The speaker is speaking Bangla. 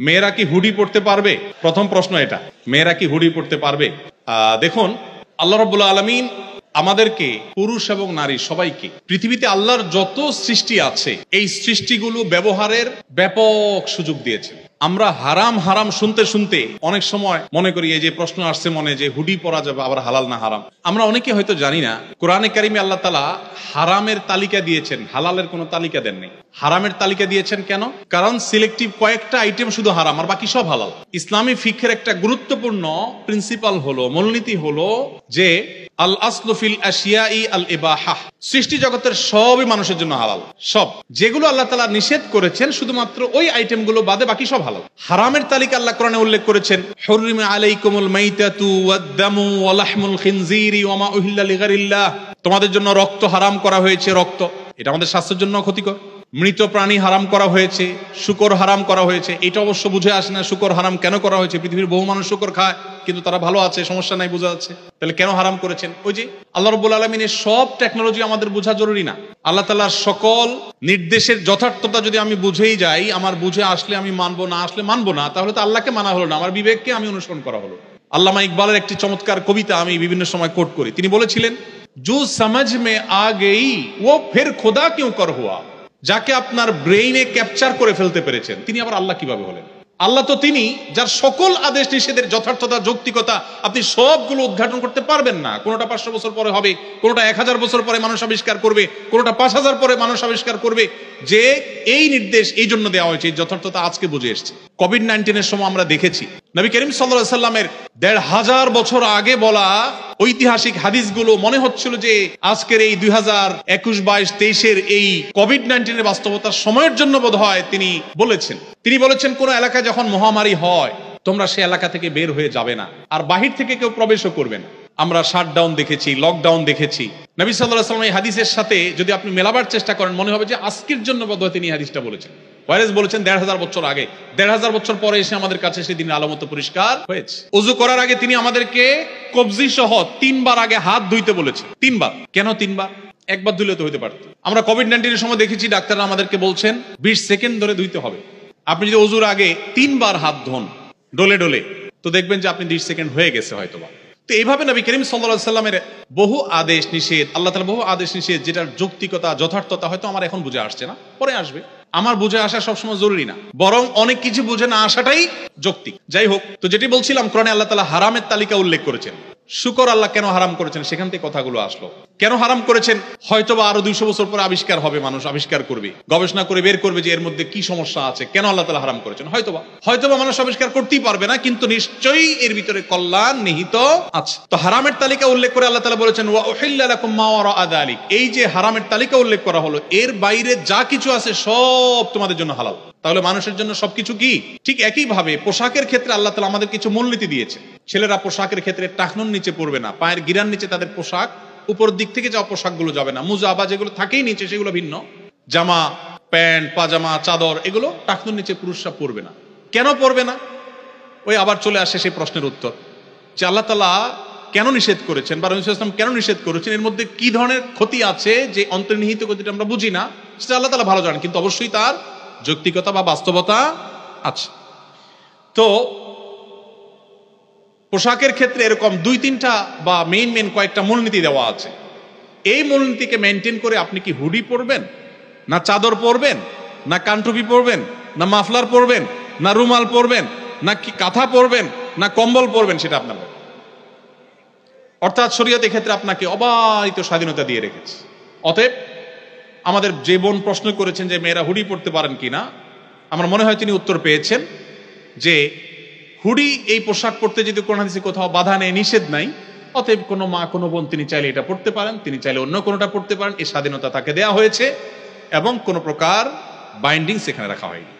মেয়েরা কি হুডি পড়তে পারবে? প্রথম প্রশ্ন এটা, মেয়েরা কি হুডি পড়তে পারবে? দেখুন, আল্লাহ রাব্বুল আলামিন আমাদেরকে, পুরুষ এবং নারী সবাইকে, পৃথিবীতে আল্লাহর যত সৃষ্টি আছে এই সৃষ্টিগুলো ব্যবহারের ব্যাপক সুযোগ দিয়েছেন। আমরা হারাম হারাম শুনতে শুনতে অনেক সময় মনে করি, এই যে প্রশ্ন আসছে মনে যে হুডি পরা যাবে, আবার হালাল না হারাম। আমরা অনেকে হয়তো জানি না, কোরআনে কারিমে আল্লাহ তাআলা হারামের তালিকা দিয়েছেন, হালালের কোনো তালিকা দেননি। হারামের তালিকা দিয়েছেন কেন? কারণ সিলেক্টিভ কয়েকটা আইটেম শুধু হারাম, আর বাকি সব হালাল। ইসলামী ফিকহের একটা গুরুত্বপূর্ণ প্রিন্সিপাল হলো, মূলনীতি হলো যে আল আসলু ফিল আশিয়াই আল ইবাহা। সৃষ্টি জগতের সবই মানুষের জন্য হালাল। সব যেগুলো আল্লাহ তাআলা নিষেধ করেছেন শুধুমাত্র ওই আইটেমগুলো বাদে বাকি সব হালাল। হারামের তালিকা আল্লাহ কোরআনে উল্লেখ করেছেন, হুররিমা আলাইকুমুল মাইতাতু ওয়াদ-দামু ওয়া লাহমুল খিনজিরি ওয়া মা উহিল্লা লিগাইরিল্লাহ। তোমাদের জন্য রক্ত হারাম করা হয়েছে। রক্ত এটা আমাদের স্বাস্থ্যের জন্য ক্ষতিকর। মৃত প্রাণী হারাম করা হয়েছে, শূকর হারাম করা হয়েছে। এটা অবশ্য বুঝে আসে না শূকর হারাম কেন করা হয়েছে। পৃথিবীর বহু মানুষ শূকর খায়, কিন্তু তারা ভালো আছে, সমস্যা নাই, বোঝা যাচ্ছে। তাহলে কেন হারাম করেছেন? ওই যে আল্লাহ রাব্বুল আলামিনের সব টেকনোলজি আমাদের বোঝা জরুরি না। আল্লাহ তাআলার সকল নির্দেশের যথার্থতা যদি আমি বুঝেই যাই, আমার বুঝে আসলে আমি মানবো, না আসলে মানবো না, তাহলে তো আল্লাহকে মানা হলো না, আমার বিবেককে আমি অনুসরণ করা হলো। আল্লামা ইকবালের একটি চমৎকার কবিতা আমি বিভিন্ন সময় কোট করি। তিনি বলেছিলেন, জো সমঝ মে আ গই ও ফির খোদা কিউ কর হুয়া। যাকে আপনার ব্রেইনে ক্যাপচার করে ফেলতে পেরেছেন, তিনি আবার আল্লাহ কিভাবে হলেন? আল্লাহ তো তিনি যার সকল আদেশ নিষেধের যথার্থতা, যৌক্তিকতা আপনি সবগুলো উদ্ঘাটন করতে পারবেন না। কোনোটা 500 বছর পরে হবে, কোনোটা 1000 বছর পরে মানুষ আবিষ্কার করবে, কোনোটা 5000 পরে মানুষ আবিষ্কার করবে। যে এই নির্দেশ এই জন্য দেওয়া হয়েছে, এই যথার্থতা আজকে বুঝে এসছে। কোভিড-19 সময় আমরা দেখেছি নবী করিম সাল্লাল্লাহু আলাইহি সাল্লামের 1500 বছর আগে বলা ঐতিহাসিক হাদিসগুলো মনে হচ্ছিল যে আজকের এই 2021-22-23 এই কোভিড-19 বাস্তবতার সময়ের জন্য বোধহয় তিনি বলেছেন কোন এলাকায় যখন মহামারী হয়, তোমরা সে এলাকা থেকে বের হয়ে যাবে না, আর বাহির থেকে কেউ প্রবেশও করবে না। আমরা শাটডাউন দেখেছি, লকডাউন দেখেছি। নবী সাল্লাল্লাহু আলাইহি ওয়াসাল্লাম এই হাদিসের সাথে যদি আপনি মেলাবার চেষ্টা করেন, মনে হবে যে আজকের জন্য বোধহয় তিনি হাদিসটা বলেছেন। ওয়ারেস বলেছেন 1500 বছর আগে। 1500 বছর পরে এসে আমাদের কাছে সেদিনের আলামত পরিষ্কার হয়েছে। ওযু করার আগে তিনি আমাদেরকে কবজি সহ 3 বার আগে হাত ধুইতে বলেছেন। 3 বার। কেন 3 বার? একবার ধুলে তো হতে পারত। আমরা কোভিড-19 সময় দেখেছি ডাক্তাররা আমাদেরকে বলছেন 20 সেকেন্ড ধরে ধুইতে হবে। আপনি যদি ওযুর আগে 3 বার হাত ধোন ডলে ডলে, তো দেখবেন যে আপনি 20 সেকেন্ড হয়ে গেছে হয়তোবা। তো এইভাবে নবী করিম সাল্লাল্লাহু আলাইহি সাল্লামের বহু আদেশ নিষেধ, আল্লাহ তাআলা বহু আদেশ নিষেধ, যেটার যৌক্তিকতা, যথার্থতা হয়তো আমার এখন বুঝে আসছে না, পরে আসবে। আমার বুঝে আসা সবসময় জরুরি না, বরং অনেক কিছু বুঝে না আসাটাই যৌক্তিক। যাই হোক, তো যেটি বলছিলাম, কোরআনে আল্লাহ তাআলা হারামের তালিকা উল্লেখ করেছেন। শুকর আল্লাহ কেন হারাম করেছেন, সেখান থেকে কথাগুলো আসলো। কেন হারাম করেছেন? হয়তোবা আরো 200 বছর পরে আবিষ্কার হবে, মানুষ আবিষ্কার করবে, গবেষণা করে বের করবে যে এর মধ্যে কি সমস্যা আছে, কেন আল্লাহ তাআলা হারাম করেছেন। হয়তোবা মানুষ আবিষ্কার করতেই পারবে না, কিন্তু নিশ্চয়ই এর ভিতরে কল্যাণ নিহিত আছে। তো হারামের তালিকা উল্লেখ করে আল্লাহ তাআলা বলেছেন, ওয়া উহিল্লা লাকুম মা ওয়ারাআ যালিক। এই যে হারামের তালিকা উল্লেখ করা হলো, এর বাইরে যা কিছু আছে সব তোমাদের জন্য হালাল। তাহলে মানুষের জন্য সবকিছু কি? ঠিক একই ভাবে পোশাকের ক্ষেত্রে আল্লাহ তাআলা আমাদের কিছু মূলনীতি দিয়েছে। ছেলেরা পোশাকের ক্ষেত্রে টাকনুর নিচে পড়বে না, পায়ের গিরার নিচে তাদের পোশাক, উপর দিক থেকে যাওয়া পোশাকগুলো যাবে না। মুজা বা যেগুলো থাকেই নিচে সেগুলো ভিন্ন, জামা, প্যান্ট, পাজামা, চাদর, এগুলো টাকনুর নিচে পুরুষরা পড়বে না। কেন পড়বে না? ওই আবার চলে আসে সেই প্রশ্নের উত্তর, যে আল্লাহ তাআলা কেন নিষেধ করেছেন বা রাসূল সাল্লাল্লাহু আলাইহি ওয়াসাল্লাম কেন নিষেধ করেছেন, এর মধ্যে কি ধরনের ক্ষতি আছে যে অন্তর্নিহিত ক্ষতিটা আমরা বুঝি না, সেটা আল্লাহ তাআলা ভালো জানেন, কিন্তু অবশ্যই তার যৌক্তিকতা বা বাস্তবতা আছে। তো পোশাকের ক্ষেত্রে এরকম 2-3টা বা মেইন কয়েকটা মূলনীতি দেওয়া আছে। এই মূলনীতিকে মেনটেন করে আপনি কি হুডি পরবেন, না চাদর পরবেন, না কানটুপি পরবেন, না মাফলার পরবেন, না রুমাল পরবেন, না কি কাঁথা পরবেন, না কম্বল পরবেন, সেটা আপনার। অর্থাৎ শরীয়ত ক্ষেত্রে আপনাকে অবারিত স্বাধীনতা দিয়ে রেখেছে। অতএব আমাদের যে বোন প্রশ্ন করেছেন যে মেয়েরা হুডি পরতে পারেন কিনা, আমার মনে হয় তিনি উত্তর পেয়েছেন যে হুডি এই পোশাক পরতে যদি কোন হাদিসে কোথাও বাধা নেই, নিষেধ নাই, অতএব কোনো মা, কোনো বোন তিনি চাইলে এটা পড়তে পারেন, তিনি চাইলে অন্য কোনোটা পড়তে পারেন। এই স্বাধীনতা তাকে দেয়া হয়েছে এবং কোনো প্রকার বাইন্ডিং সেখানে রাখা হয়নি।